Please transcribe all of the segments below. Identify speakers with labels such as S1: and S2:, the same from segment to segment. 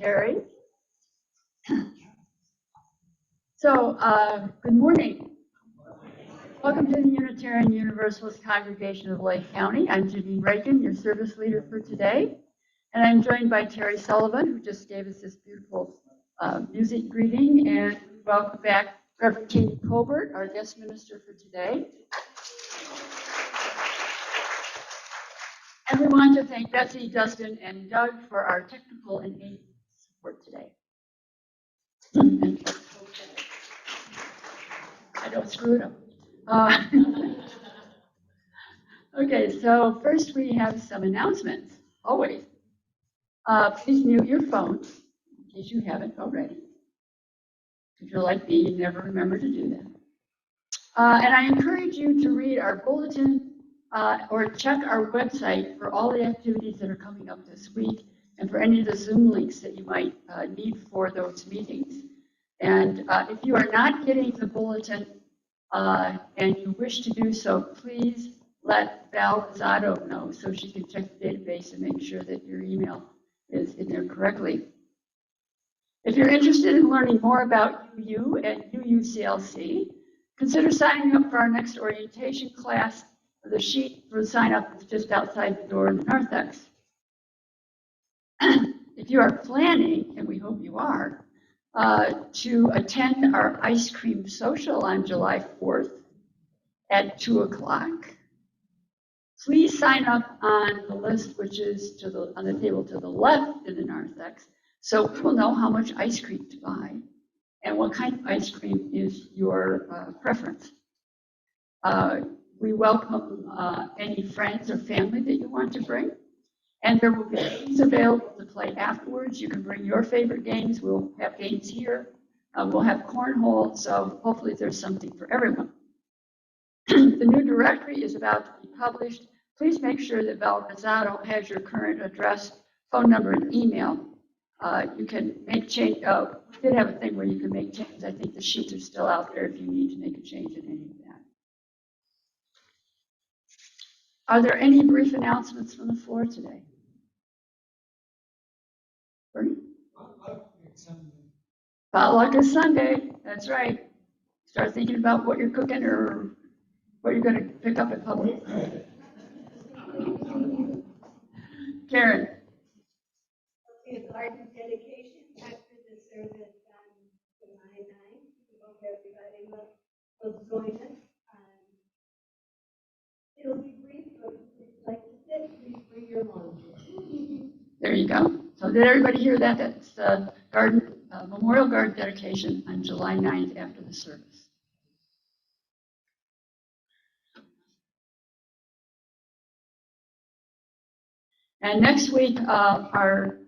S1: Terry. So, good morning. Welcome to the Unitarian Universalist Congregation of Lake County. I'm Janine Reagan, your service leader for today. And I'm joined by Terry Sullivan, who just gave us this beautiful music greeting. And welcome back Reverend Katie Culbert, our guest minister for today. And we want to thank Betsy, Dustin, and Doug for our technical and aid support today. I don't screw it up. Okay, so first we have some announcements, always. Please mute your phones, in case you haven't already. If you're like me, you never remember to do that. And I encourage you to read our bulletin or check our website for all the activities that are coming up this week and for any of the Zoom links that you might need for those meetings. And if you are not getting the bulletin and you wish to do so, please let Val Rosado know so she can check the database and make sure that your email is in there correctly. If you're interested in learning more about UU and UUCLC, consider signing up for our next orientation class. The sheet for the sign up is just outside the door in the narthex. If you are planning, and we hope you are, to attend our ice cream social on July 4th at 2 o'clock, please sign up on the list, which is on the table to the left in the narthex, so we'll know how much ice cream to buy and what kind of ice cream is your preference. We welcome any friends or family that you want to bring. And there will be games available to play afterwards. You can bring your favorite games. We'll have games here. We'll have cornhole, so hopefully there's something for everyone. The new directory is about to be published. Please make sure that Val Rosado has your current address, phone number, and email. You can make change. We did have a thing where you can make changes. I think the sheets are still out there if you need to make a change in any of that. Are there any brief announcements from the floor today? Bernie? Potluck is Sunday. That's right. Start thinking about what you're cooking or what you're going to pick up at Publix. Karen.
S2: Okay, garden dedication after the service on July 9th. We hope everybody will join us. It'll be brief, but like you said, please bring your laundry.
S1: There you go. So did everybody hear that? That's the garden Memorial Garden dedication on July 9th after the service. And next week, our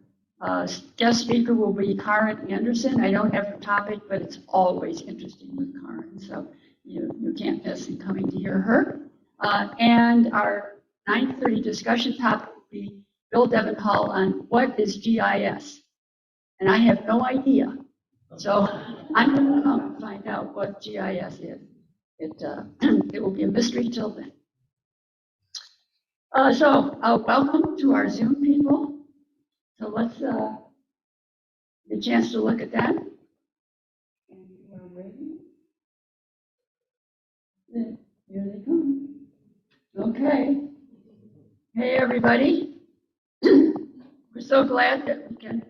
S1: guest speaker will be Karen Anderson. I don't have her topic, but it's always interesting with Karen, so you can't miss in coming to hear her. And our 9:30 discussion topic will be Bill Devon Hall on what is GIS. And I have no idea. So I'm going to come and find out what GIS is. It will be a mystery till then. So welcome to our Zoom people. So let's get a chance to look at that. And you are ready. Here they come. Okay. Hey, everybody. We're so glad that we can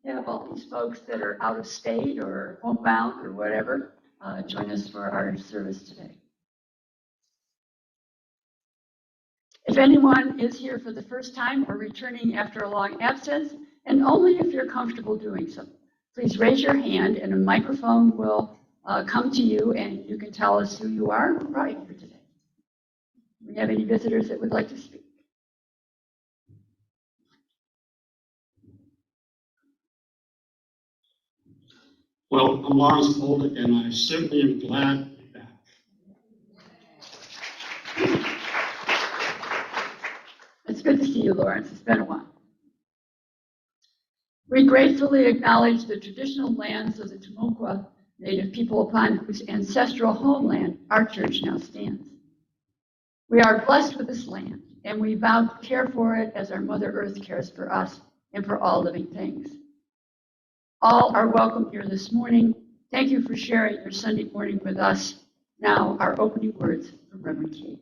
S1: have all these folks that are out of state or homebound or whatever join us for our service today. If anyone is here for the first time or returning after a long absence, and only if you're comfortable doing so, please raise your hand and a microphone will come to you and you can tell us who you are and why you're here today. Do we have any visitors that would like to speak?
S3: Well, I'm Lawrence Bolduc, and I certainly am glad to be back.
S1: It's good to see you, Lawrence. It's been a while. We gratefully acknowledge the traditional lands of the Tumaquah Native people upon whose ancestral homeland our church now stands. We are blessed with this land, and we vow to care for it as our Mother Earth cares for us and for all living things. All are welcome here this morning. Thank you for sharing your Sunday morning with us. Now, our opening words from Reverend Kate.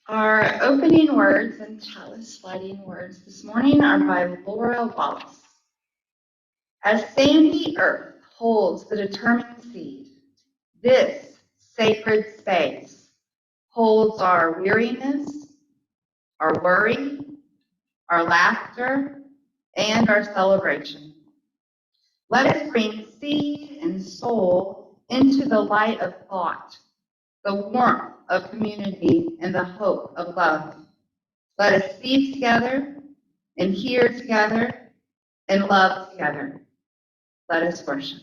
S4: Our opening words and chalice lighting words this morning are by Laura Wallace. As sandy earth holds the determined seed, this sacred space holds our weariness, our worry, our laughter, and our celebration. Let us bring seed and soul into the light of thought, the warmth of community, and the hope of love. Let us see together and hear together and love together. Let us worship.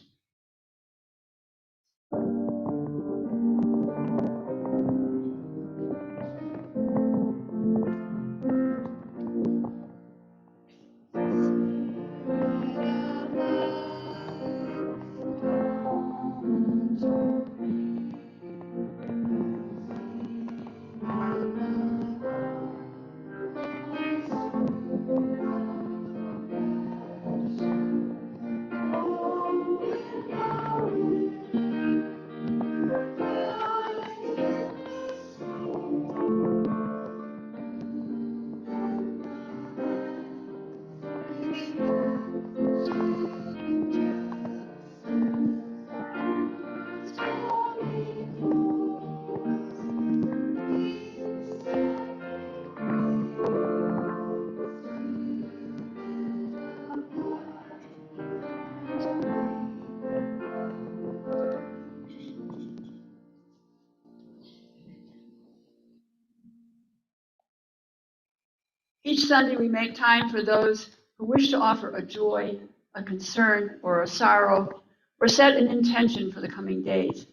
S1: Each Sunday, we make time for those who wish to offer a joy, a concern, or a sorrow, or set an intention for the coming days.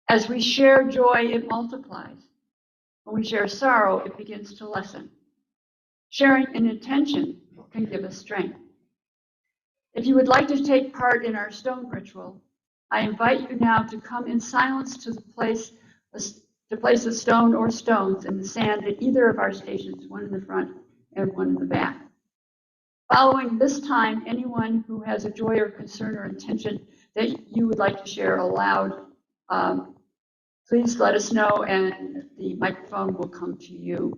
S1: As we share joy, it multiplies. When we share sorrow, it begins to lessen. Sharing an intention can give us strength. If you would like to take part in our stone ritual, I invite you now to come in silence to place a stone or stones in the sand at either of our stations, one in the front and one in the back. Following this time, anyone who has a joy or concern or intention that you would like to share aloud, please let us know and the microphone will come to you.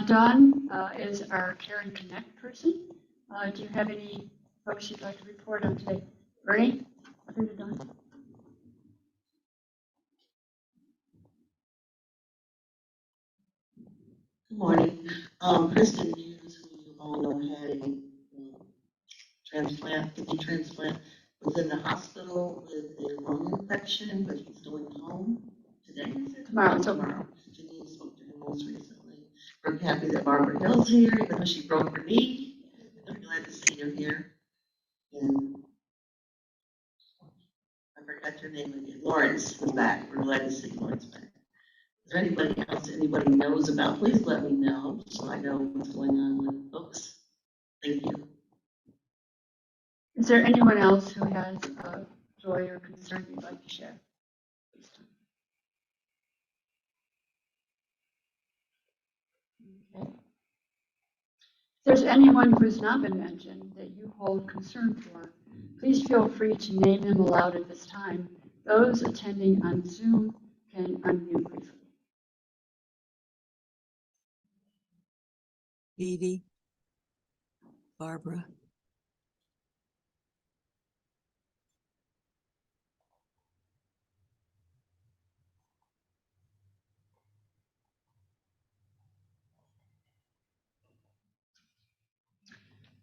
S1: Dawn is our Care and Connect person. Do you have any folks you'd like to report on today? Bernie? Other than Dawn?
S5: Good morning. Kristen Hughes, who you all know had a kidney transplant, was in the hospital with a lung infection, but he's going home today.
S1: Tomorrow.
S5: Janine spoke to him most recently. We're happy that Barbara Hill's here, even though she broke her knee. I'm glad to see her here. And I forgot your name again. Lawrence is back. We're glad to see Lawrence back. Is there anybody else anybody knows about? Please let me know so I know what's going on with folks. Thank you.
S1: Is there anyone else who has joy or concern you'd like to share? Okay. If there's anyone who has not been mentioned that you hold concern for, please feel free to name them aloud at this time. Those attending on Zoom can unmute briefly.
S6: Edie, Barbara,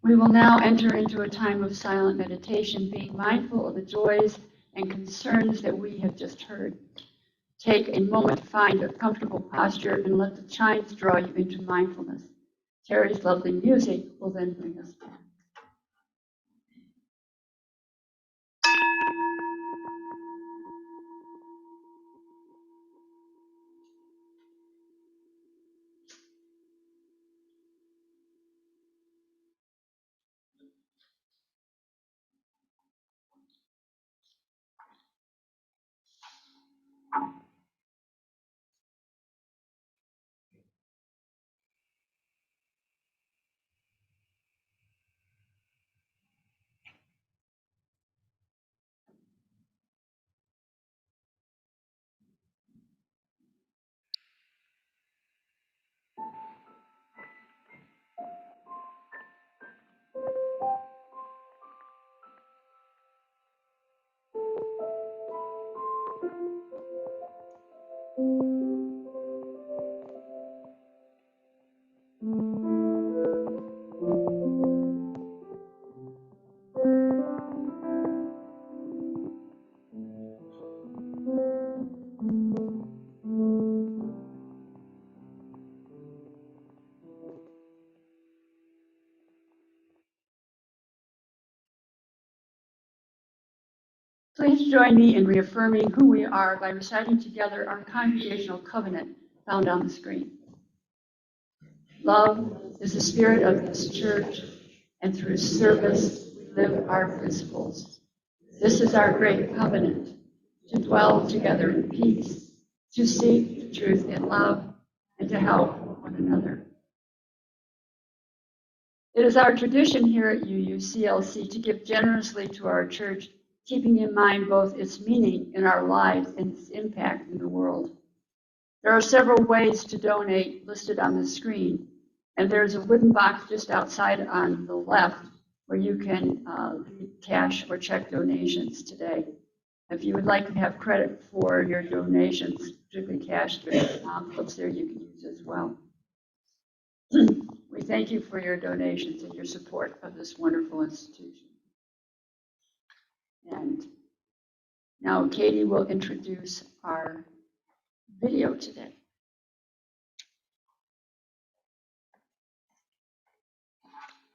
S1: We will now enter into a time of silent meditation, being mindful of the joys and concerns that we have just heard. Take a moment to find a comfortable posture and let the chimes draw you into mindfulness. Terry's lovely music will then bring us back. Please join me in reaffirming who we are by reciting together our congregational covenant found on the screen. Love is the spirit of this church, and through service we live our principles. This is our great covenant, to dwell together in peace, to seek the truth in love, and to help one another. It is our tradition here at UUCLC to give generously to our church, keeping in mind both its meaning in our lives and its impact in the world. There are several ways to donate listed on the screen, and there's a wooden box just outside on the left where you can leave cash or check donations today. If you would like to have credit for your donations, particularly cash, there's envelopes there you can use as well. We thank you for your donations and your support of this wonderful institution. And now Katie will introduce our video today.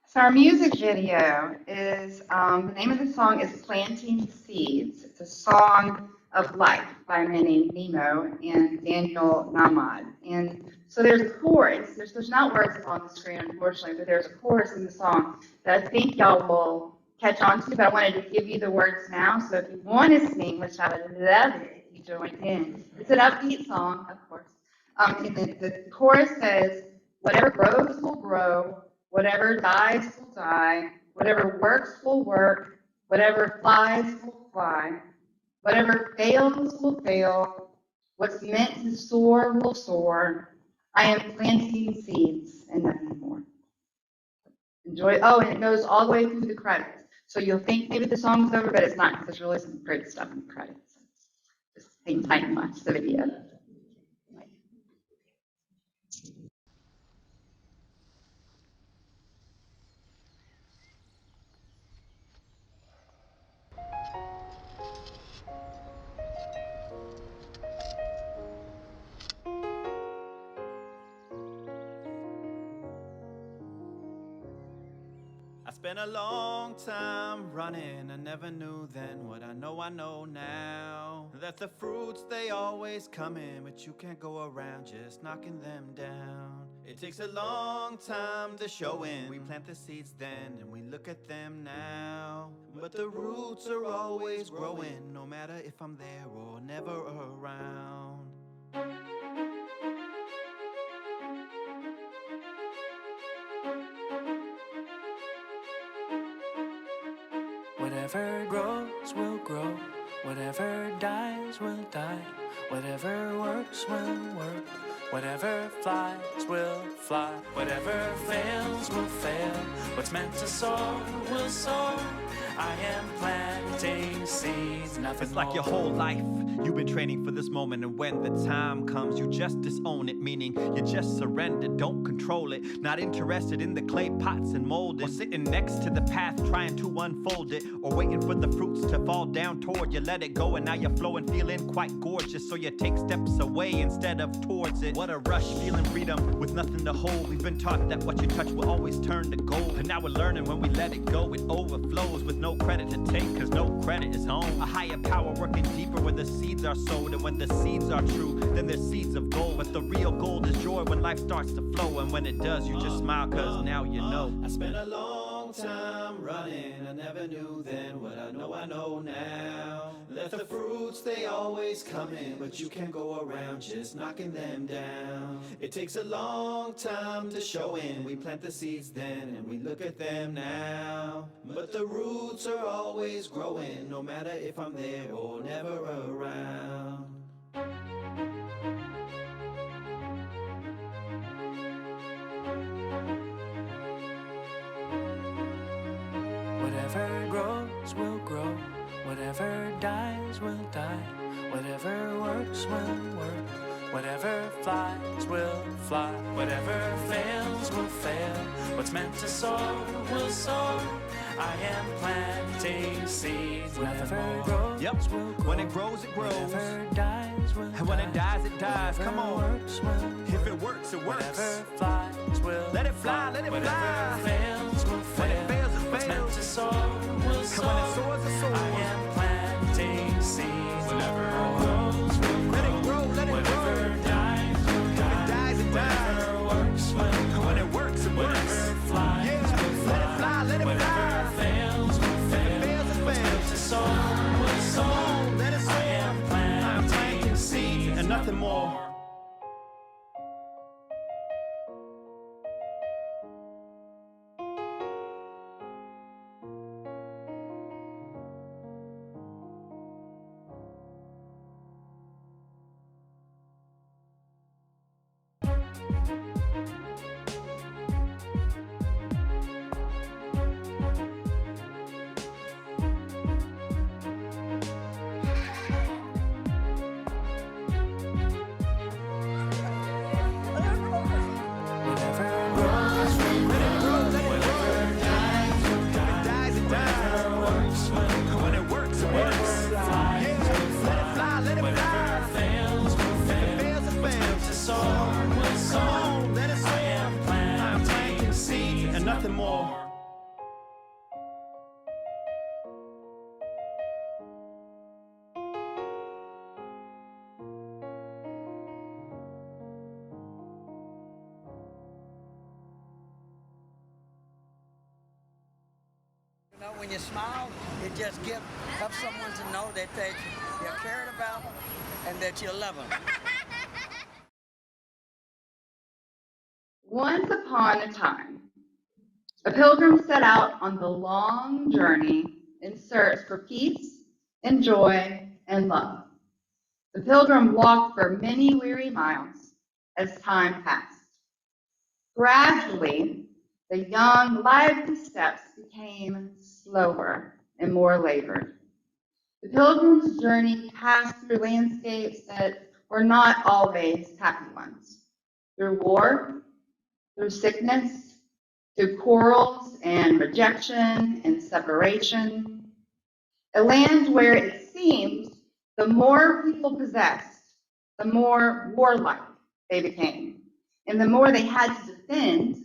S4: So our music video is, the name of the song is Planting Seeds. It's a song of life by a man named Nemo and Daniel Namad. And so there's a chorus. There's not words on the screen, unfortunately, but there's a chorus in the song that I think y'all will catch on to, but I wanted to give you the words now. So if you want to sing, which I would love it if you joined in, it's an upbeat song, of course. And the chorus says, whatever grows will grow, whatever dies will die, whatever works will work, whatever flies will fly, whatever fails will fail, what's meant to soar will soar. I am planting seeds and nothing more. Enjoy. Oh, and it goes all the way through the credits. So you'll think maybe the song's over, but it's not, because there's really some great stuff in the credits. Just hang tight and watch the video.
S7: I spent a long time running, I never knew then what I know now. That the fruits, they always come in, but you can't go around just knocking them down. It takes a long time to show in. We plant the seeds then, and we look at them now. But the roots are always growing, no matter if I'm there or never around.
S8: Whatever grows will grow, whatever dies will die, whatever works will work, whatever flies will fly, whatever fails will fail, what's meant to soar will soar. I am planting seeds, nothing
S7: It's like your whole life you've been training for this moment, and when the time comes you just disown it, meaning you just surrender, don't control it, not interested in the clay pots and mold it, or sitting next to the path trying to unfold it, or waiting for the fruits to fall down toward you. Let it go and now you're flowing, feeling quite gorgeous, so you take steps away instead of towards it. What a rush, feeling freedom with nothing to hold. We've been taught that what you touch will always turn to gold, and now we're learning when we let it go it overflows, with no credit to take cause no credit is home. A higher power working deeper where the seeds are sowed, and when the seeds are true then they're seeds of gold. But the real gold is joy when life starts to flow, and when it does you just smile cause now you know. I spent a long time running, I never knew then what I know now. That the fruits, they always come in, but you can't go around just knocking them down. It takes a long time to show in. We plant the seeds then and we look at them now. But the roots are always growing, no matter if I'm there or never around.
S8: Whatever grows will grow, whatever dies will die, whatever works will work, whatever flies will fly, whatever fails will fail, what's meant to soar will soar. I am planting seeds. Whatever grows will grow.
S7: When it grows, it grows.
S8: Whatever dies will
S7: And when it dies, it dies. Come on.
S8: Works will
S7: If it works, it works.
S8: Whatever flies will
S7: Let it fly, let it
S8: whatever
S7: fly.
S8: fails will fail.
S7: When it fails, it
S8: What's meant
S7: fails.
S8: to soar will soar.
S7: When it soars, it soars.
S8: I am planting seeds. Whatever grows will
S7: Let it grow, let it
S8: whatever
S7: grow.
S8: dies will
S7: If it dies, it dies.
S8: whatever works will
S7: When it works, it works.
S8: whatever flies
S7: Yeah,
S8: will
S7: let it fly, let it
S8: whatever
S7: fly.
S8: fails will
S7: If
S8: fail.
S7: it fails, it fails.
S8: To soar will soar.
S7: Come on, let it soar.
S8: I am planting seeds
S7: and nothing more.
S8: Whatever grows
S7: Let it grow, let it grow. If it dies, it dies. When it works, it works. Yeah, let it fly, let it fly.
S8: fails will
S7: If it fails, it fails.
S8: to soar will
S7: Come
S8: soar.
S7: on, let it soar.
S8: I am planting seeds
S7: And nothing more.
S9: You know, when you smile, it just helps someone to know that you're cared about and that you love them.
S4: Once upon a time, a pilgrim set out on the long journey in search for peace and joy and love. The pilgrim walked for many weary miles as time passed. Gradually, the young, lively steps became slower and more labored. The pilgrim's journey passed through landscapes that were not always happy ones. Through war, through sickness, through quarrels and rejection and separation. A land where it seemed the more people possessed, the more warlike they became. And the more they had to defend,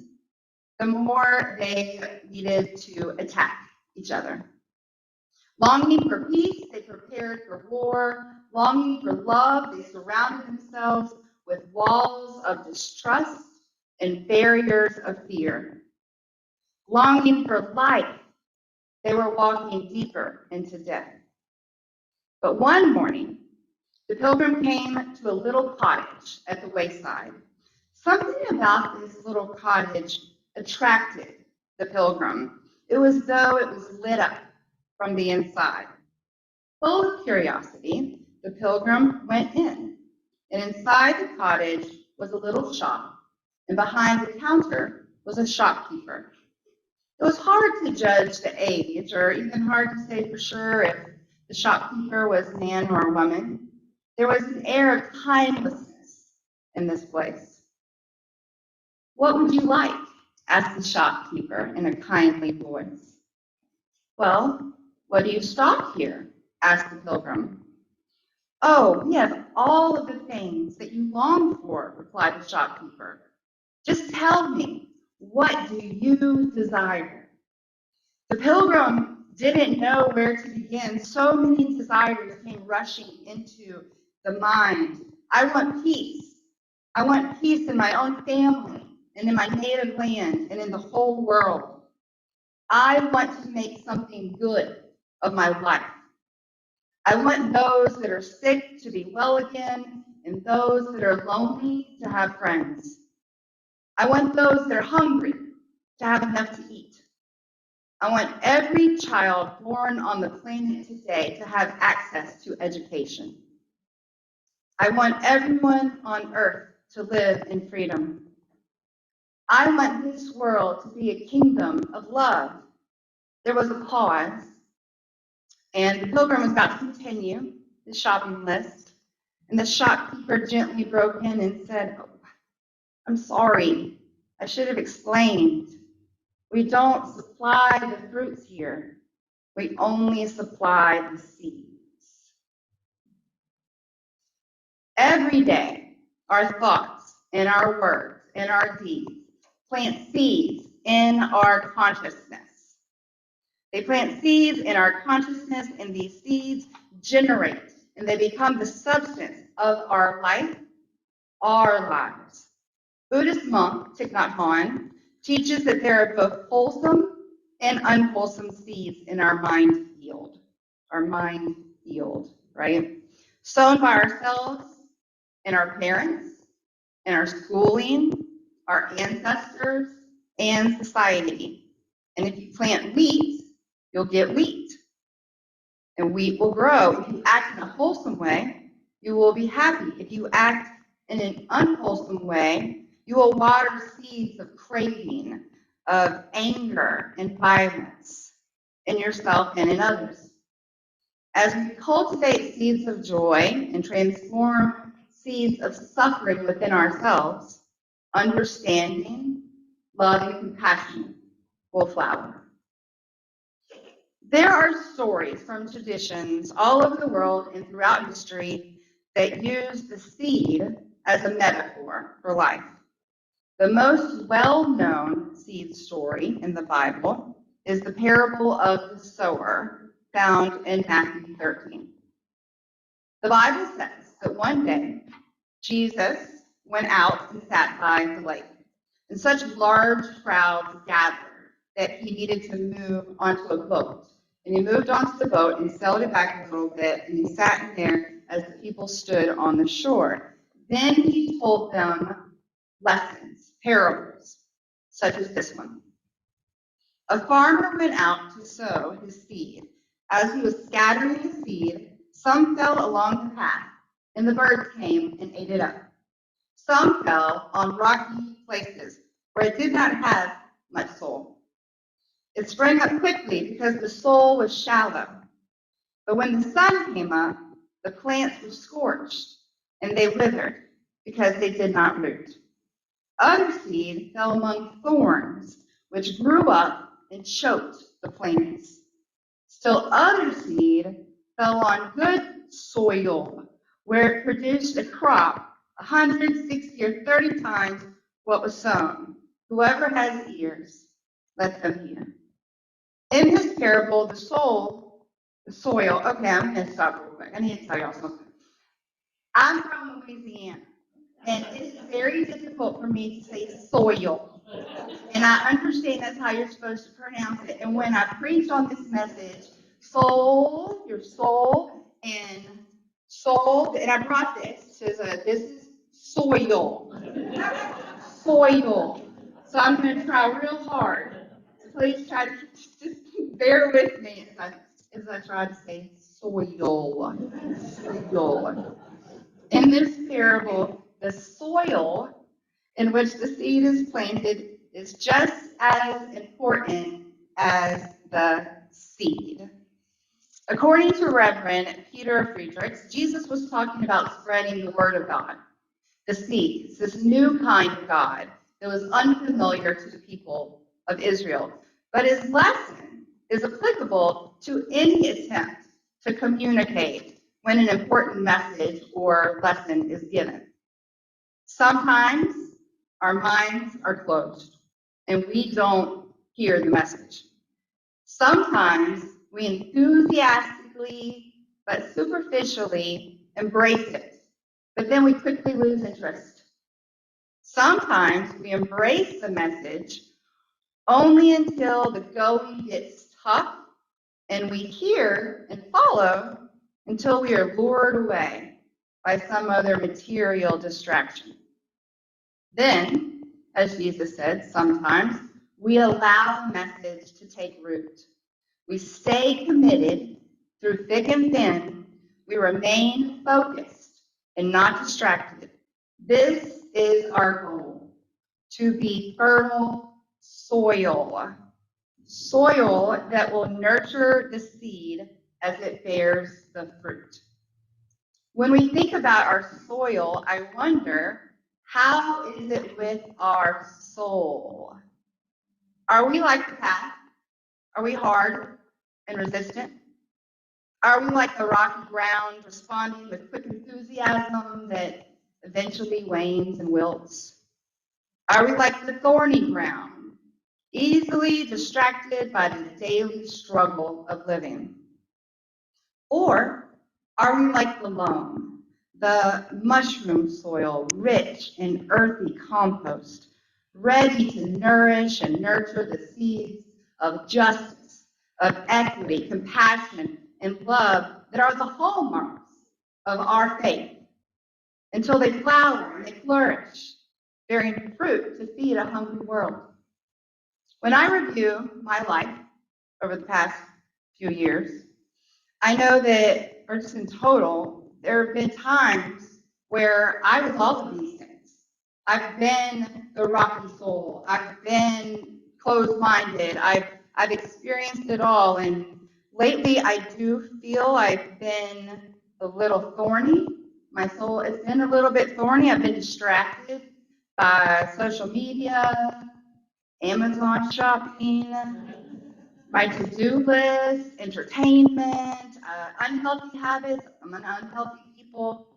S4: the more they needed to attack each other. Longing for peace, they prepared for war. Longing for love, they surrounded themselves with walls of distrust and barriers of fear. Longing for life, they were walking deeper into death. But one morning, the pilgrim came to a little cottage at the wayside. Something about this little cottage attracted the pilgrim. It was as though it was lit up from the inside. Full of curiosity, the pilgrim went in, and inside the cottage was a little shop, and behind the counter was a shopkeeper. It was hard to judge the age, or even hard to say for sure if the shopkeeper was a man or a woman. There was an air of timelessness in this place. "What would you like?" asked the shopkeeper in a kindly voice. "Well, what do you stock here?" asked the pilgrim. "Oh, we have all of the things that you long for," replied the shopkeeper. "Just tell me, what do you desire?" The pilgrim didn't know where to begin. So many desires came rushing into the mind. "I want peace. I want peace in my own family and in my native land and in the whole world. I want to make something good of my life. I want those that are sick to be well again and those that are lonely to have friends. I want those that are hungry to have enough to eat. I want every child born on the planet today to have access to education. I want everyone on earth to live in freedom. I want this world to be a kingdom of love." There was a pause, and the pilgrim was about to continue the shopping list, and the shopkeeper gently broke in and said, "Oh, I'm sorry, I should have explained. We don't supply the fruits here. We only supply the seeds." Every day, our thoughts and our words and our deeds plant seeds in our consciousness. They plant seeds in our consciousness, and these seeds generate, and they become the substance of our life, our lives. Buddhist monk Thich Nhat Hanh teaches that there are both wholesome and unwholesome seeds in our mind field. Right? Sown by ourselves and our parents and our schooling, our ancestors, and society. And if you plant wheat, you'll get wheat. And wheat will grow. If you act in a wholesome way, you will be happy. If you act in an unwholesome way, you will water seeds of craving, of anger and violence in yourself and in others. As we cultivate seeds of joy and transform seeds of suffering within ourselves, understanding, love, and compassion will flower. There are stories from traditions all over the world and throughout history that use the seed as a metaphor for life. The most well-known seed story in the Bible is the parable of the sower, found in Matthew 13. The Bible says that one day Jesus went out and sat by the lake, and such large crowds gathered that he needed to move onto a boat. And he moved onto the boat and sailed it back a little bit, and he sat in there as the people stood on the shore. Then he told them lessons, parables, such as this one. A farmer went out to sow his seed. As he was scattering the seed, some fell along the path, and the birds came and ate it up. Some fell on rocky places where it did not have much soil. It sprang up quickly because the soil was shallow. But when the sun came up, the plants were scorched, and they withered because they did not root. Other seed fell among thorns, which grew up and choked the plants. Still other seed fell on good soil, where it produced a crop 160 or 30 times what was sown. Whoever has ears, let them hear. In this parable, the soil, okay, I'm going to stop real quick. I need to tell y'all something. I'm from Louisiana, and it's very difficult for me to say soil. And I understand that's how you're supposed to pronounce it. And when I preach on this message, soul, your soul, and soul, and I brought this, this is soil. Soil. So I'm going to try real hard. So please try to just bear with me as I try to say soil. Soil. In this parable, the soil in which the seed is planted is just as important as the seed. According to Reverend Peter Friedrichs, Jesus was talking about spreading the word of God, the seeds, this new kind of God that was unfamiliar to the people of Israel. But his lesson is applicable to any attempt to communicate when an important message or lesson is given. Sometimes our minds are closed and we don't hear the message. Sometimes we enthusiastically but superficially embrace it, but then we quickly lose interest. Sometimes we embrace the message only until the going gets tough and we hear and follow until we are lured away by some other material distraction. Then, as Jesus said, sometimes we allow the message to take root. We stay committed through thick and thin. We remain focused and not distracted. This is our goal, to be fertile soil. Soil that will nurture the seed as it bears the fruit. When we think about our soil, I wonder, how is it with our soul? Are we like the path? Are we hard and resistant? Are we like the rocky ground, responding with quick enthusiasm that eventually wanes and wilts? Are we like the thorny ground, easily distracted by the daily struggle of living? Or are we like the loam, the mushroom soil, rich in earthy compost, ready to nourish and nurture the seeds of justice, of equity, compassion, and love that are the hallmarks of our faith, until they flower and they flourish, bearing fruit to feed a hungry world? When I review my life over the past few years, I know that, or just in total, there have been times where I was all of these things. I've been the rocky soul. I've been closed-minded. I've experienced it all. And lately, I do feel I've been a little thorny. My soul has been a little bit thorny. I've been distracted by social media, Amazon shopping, my to-do list, entertainment, unhealthy habits. I'm an unhealthy people.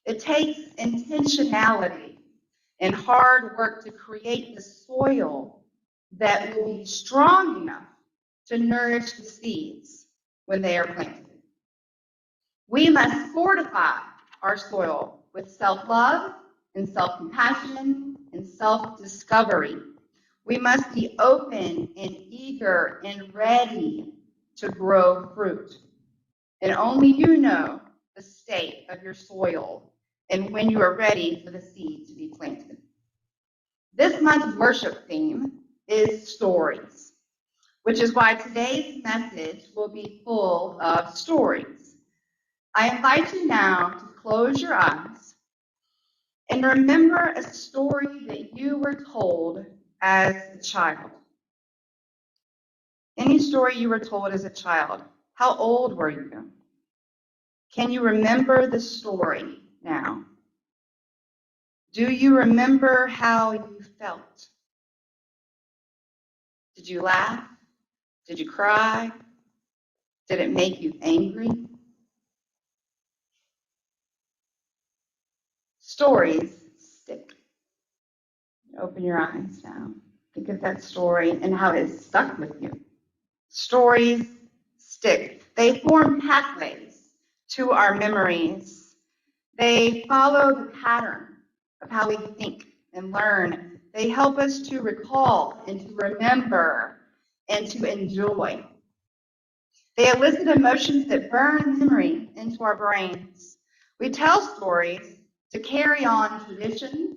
S4: It takes intentionality and hard work to create the soil that will be strong enough to nourish the seeds when they are planted. We must fortify our soil with self-love and self-compassion and self-discovery. We must be open and eager and ready to grow fruit. And only you know the state of your soil and when you are ready for the seed to be planted. This month's worship theme is stories, which is why today's message will be full of stories. I invite you now to close your eyes and remember a story that you were told as a child. Any story you were told as a child. How old were you? Can you remember the story now? Do you remember how you felt? Did you laugh? Did you cry? Did it make you angry? Stories stick. Open your eyes now. Think of that story and how it stuck with you. Stories stick. They form pathways to our memories. They follow the pattern of how we think and learn. They help us to recall and to remember and to enjoy. They elicit emotions that burn memory into our brains. We tell stories to carry on tradition,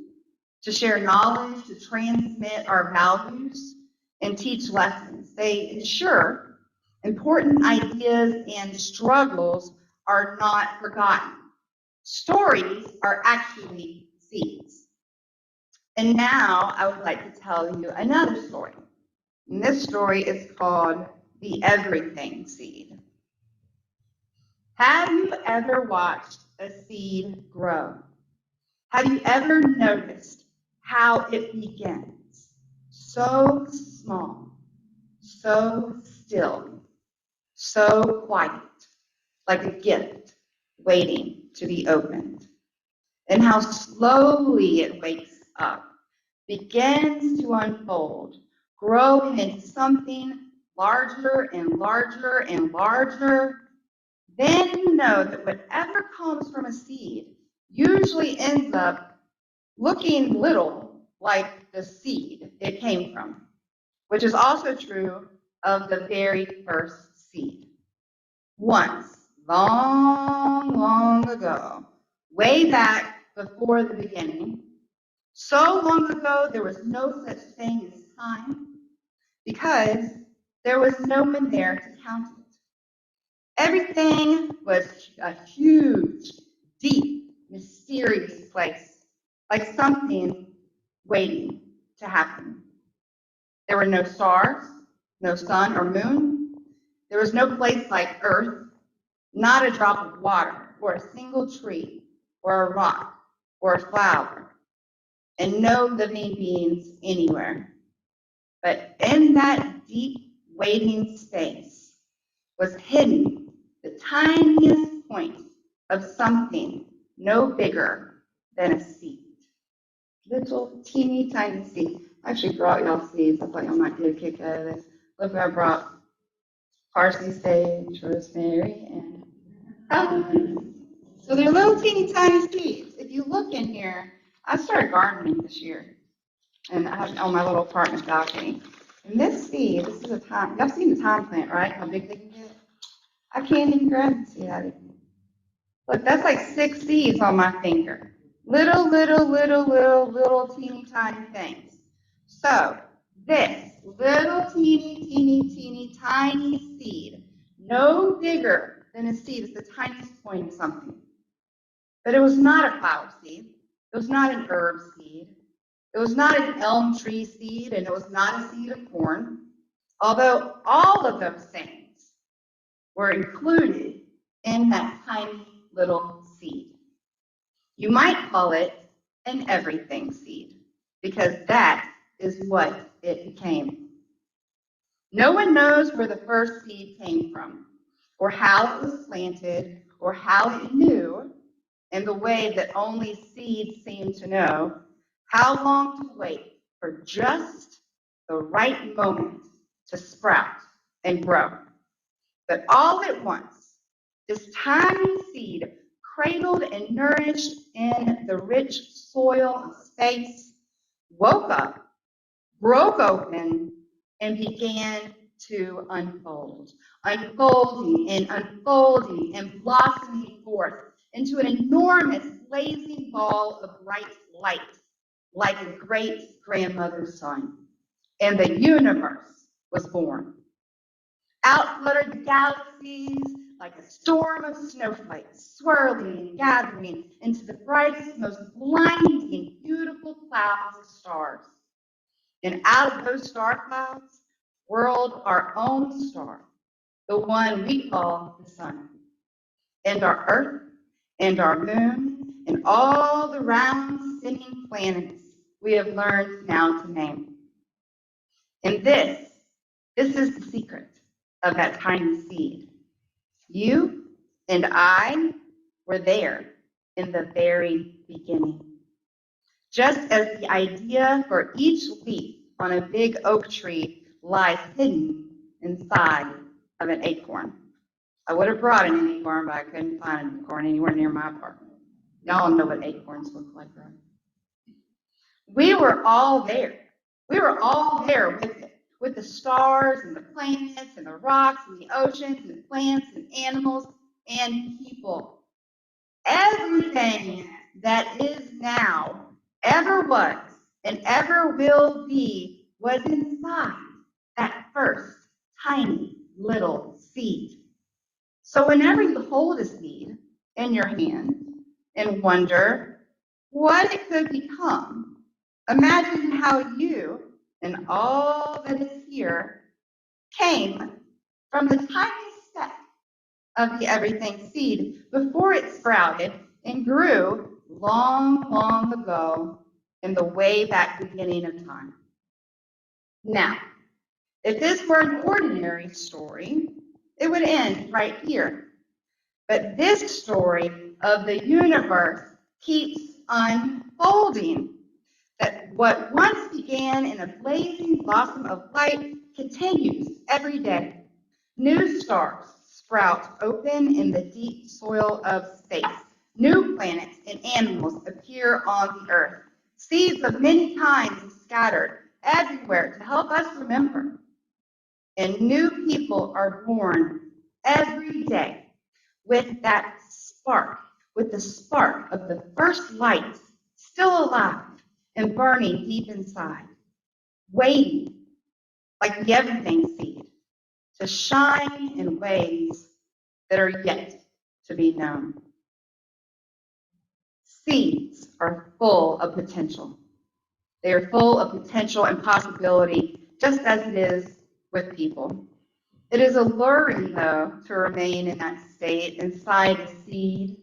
S4: to share knowledge, to transmit our values, and teach lessons. They ensure important ideas and struggles are not forgotten. Stories are actually seeds. And now I would like to tell you another story. And this story is called The Everything Seed. Have you ever watched a seed grow? Have you ever noticed how it begins? So small, so still, so quiet, like a gift waiting to be opened. And how slowly it wakes up, begins to unfold, growing into something larger and larger and larger. Then you know that whatever comes from a seed usually ends up looking little like the seed it came from, which is also true of the very first seed. Once, long, long ago, way back before the beginning, so long ago there was no such thing as time because there was no one there to count it. Everything was a huge, deep, mysterious place, like something waiting to happen. There were no stars, no sun or moon. There was no place like Earth, not a drop of water, or a single tree, or a rock, or a flower, and no living beings anywhere. But in that deep, waiting space was hidden the tiniest point of something no bigger than a seed. Little teeny tiny seed. I actually brought y'all seeds. I thought y'all might get a kick out of this. Look, I brought parsley, sage, rosemary, and so they're little teeny tiny seeds. If you look in here, I started gardening this year, and I have on my little apartment balcony. And this seed, this is a thyme. Y'all seen the thyme plant, right? How big they can get? I can't even grab and see that. Look, that's like 6 seeds on my finger. Little, little, little, little, little teeny tiny things. So this little teeny, teeny, teeny, tiny seed, no bigger than a seed, is the tiniest point of something. But it was not a flower seed. It was not an herb seed. It was not an elm tree seed, and it was not a seed of corn. Although all of those things were included in that tiny little seed. You might call it an everything seed, because that is what it became. No one knows where the first seed came from, or how it was planted, or how it knew, in the way that only seeds seem to know, how long to wait for just the right moment to sprout and grow. But all at once, this tiny seed, cradled and nourished in the rich soil of space, woke up, broke open, and began to unfold, unfolding and blossoming forth into an enormous blazing ball of bright light, like a great grandmother's sun. And the universe was born. Out fluttered the galaxies like a storm of snowflakes, swirling and gathering into the brightest, most blinding, beautiful clouds of stars. And out of those star clouds whirled our own star, the one we call the sun, and our Earth, and our moon, and all the round spinning planets we have learned now to name. And this is the secret of that tiny seed. You and I were there in the very beginning. Just as the idea for each leaf on a big oak tree lies hidden inside of an acorn. I would have brought an acorn, but I couldn't find an acorn anywhere near my apartment. Y'all know what acorns look like, right? We were all there. We were all there with it, with the stars and the planets and the rocks and the oceans and plants and animals and people. Everything that is now, ever was, and ever will be was inside that first tiny little seed. So whenever you hold a seed in your hand and wonder what it could become, imagine how you and all that is here came from the tiniest speck of the everything seed before it sprouted and grew long, long ago in the way back beginning of time. Now, if this were an ordinary story, it would end right here. But this story of the universe keeps unfolding. That what once began in a blazing blossom of light continues every day. New stars sprout open in the deep soil of space. New planets and animals appear on the earth. Seeds of many kinds are scattered everywhere to help us remember. And new people are born every day with that spark, with the spark of the first light still alive and burning deep inside, waiting like the everything seed to shine in ways that are yet to be known. Seeds are full of potential. They are full of potential and possibility, just as it is with people. It is alluring, though, to remain in that state inside a seed.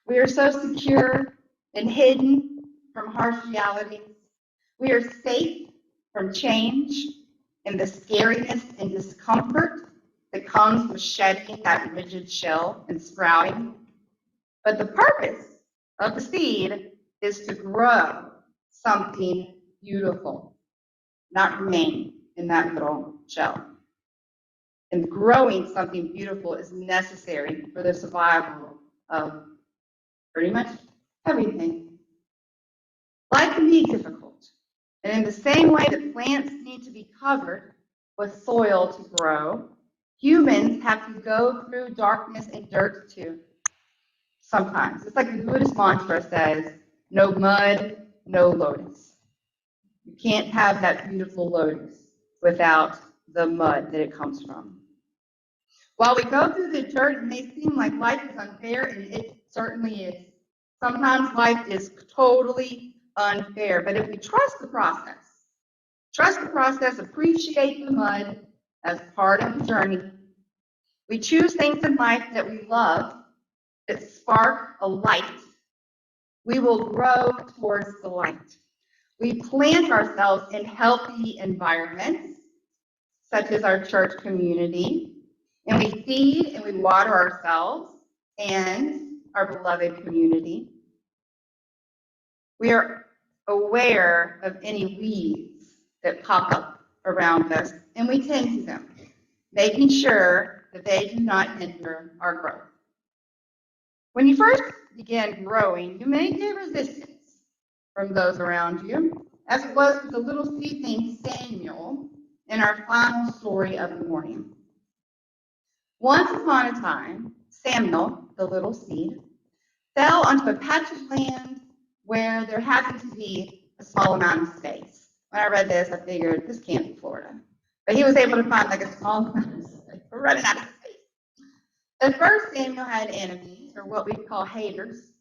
S4: We are so secure and hidden from harsh realities. We are safe from change and the scariness and discomfort that comes with shedding that rigid shell and sprouting. But the purpose of the seed is to grow something beautiful, not remain in that little shell. And growing something beautiful is necessary for the survival of pretty much everything. Life can be difficult. And in the same way that plants need to be covered with soil to grow, humans have to go through darkness and dirt too. Sometimes. It's like the Buddhist mantra says, no mud, no lotus. You can't have that beautiful lotus without the mud that it comes from. While we go through the dirt, it may seem like life is unfair, and it certainly is. Sometimes life is totally unfair, but if we trust the process, appreciate the mud as part of the journey, we choose things in life that we love, that spark a light, we will grow towards the light. We plant ourselves in healthy environments, such as our church community, and we feed and we water ourselves and our beloved community. We are aware of any weeds that pop up around us, and we tend to them, making sure that they do not hinder our growth. When you first begin growing, you may get resistance from those around you, as it was with the little seed named Samuel in our final story of the morning. Once upon a time, Samuel, the little seed, fell onto a patch of land where there happened to be a small amount of space. When I read this, I figured this can't be Florida. But he was able to find like a small amount of space. We're running out of space. At first, Samuel had enemies, or what we call haters.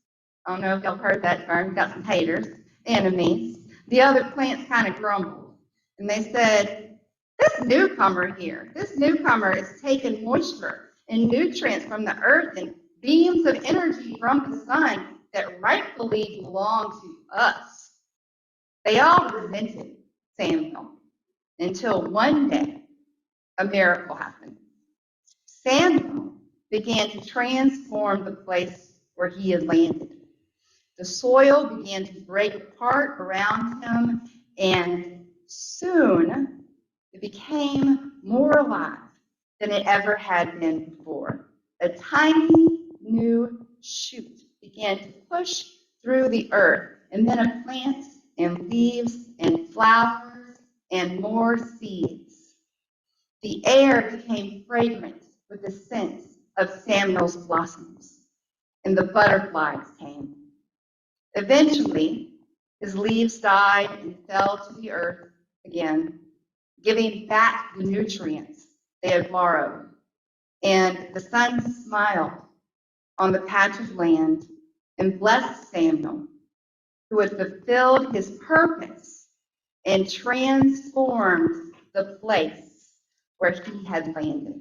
S4: I don't know if y'all heard that term. We got some haters, enemies. The other plants kind of grumbled, and they said, this newcomer is taking moisture and nutrients from the earth and beams of energy from the sun that rightfully belong to us. They all resented Samuel until one day a miracle happened. Samuel began to transform the place where he had landed. The soil began to break apart around him, and Soon, it became more alive than it ever had been before. A tiny new shoot began to push through the earth, and then a plant and leaves and flowers and more seeds. The air became fragrant with the scent of Samuel's blossoms, and the butterflies came. Eventually, his leaves died and fell to the earth again, giving back the nutrients they had borrowed. And the sun smiled on the patch of land and blessed Samuel, who had fulfilled his purpose and transformed the place where he had landed.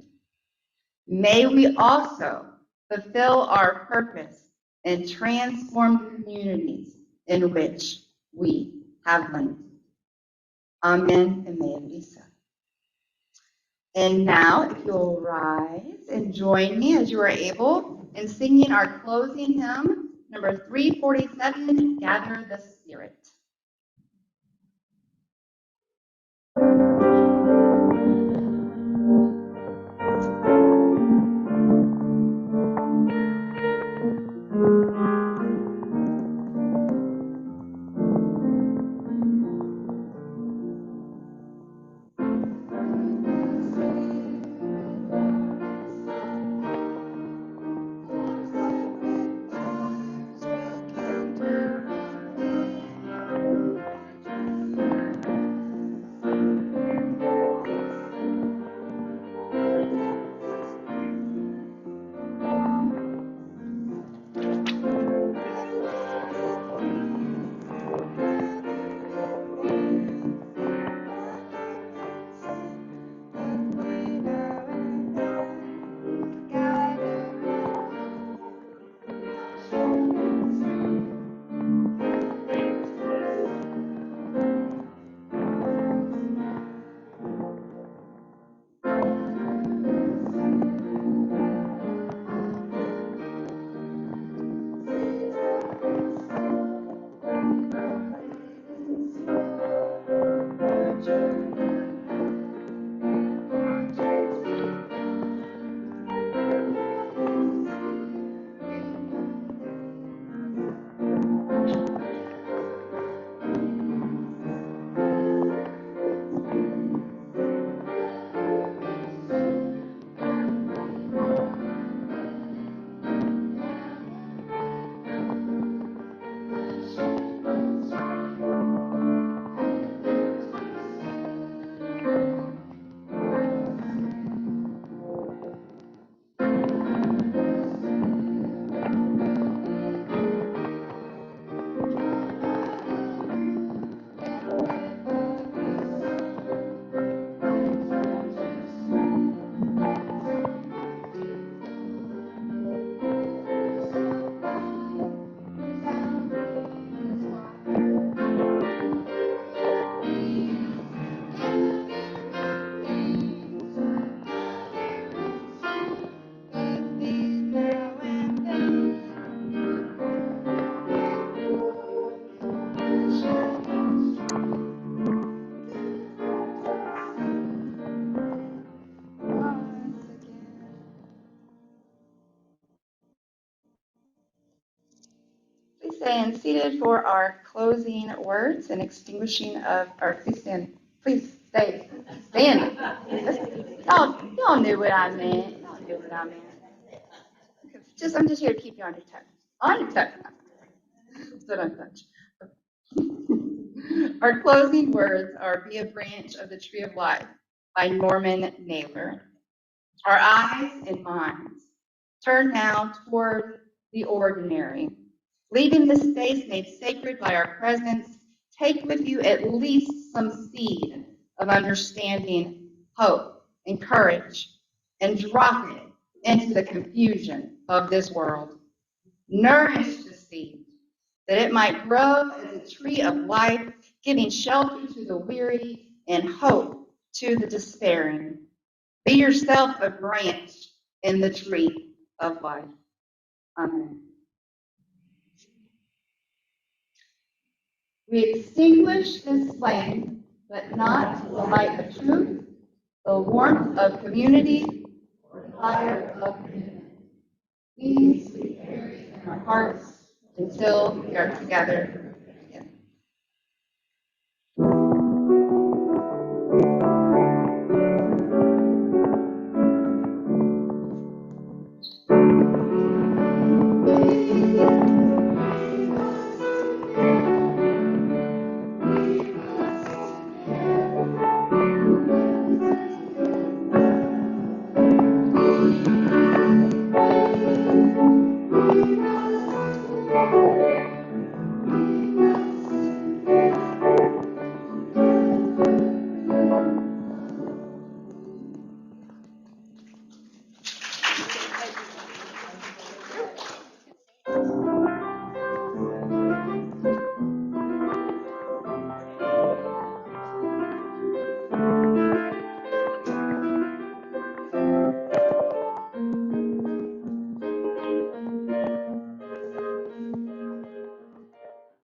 S4: May we also fulfill our purpose and transform the communities in which we have landed. Amen, and may it be so. And now, if you'll rise and join me as you are able in singing our closing hymn, number 347, Gather the Spirit. Please stand seated for our closing words and extinguishing of our, please stand, please stay standing. Y'all knew what I meant. Y'all knew what I meant. I'm just here to keep you on your toes. On your toes. So don't touch. Our closing words are Be a Branch of the Tree of Life by Norman Naylor. Our eyes and minds turn now toward the ordinary. Leaving the space made sacred by our presence, take with you at least some seed of understanding, hope, and courage, and drop it into the confusion of this world. Nourish the seed, that it might grow as a tree of life, giving shelter to the weary and hope to the despairing. Be yourself a branch in the tree of life. Amen. We extinguish this flame but not the light of truth, the warmth of community, or the fire of commitment. These we carry in our hearts until we are together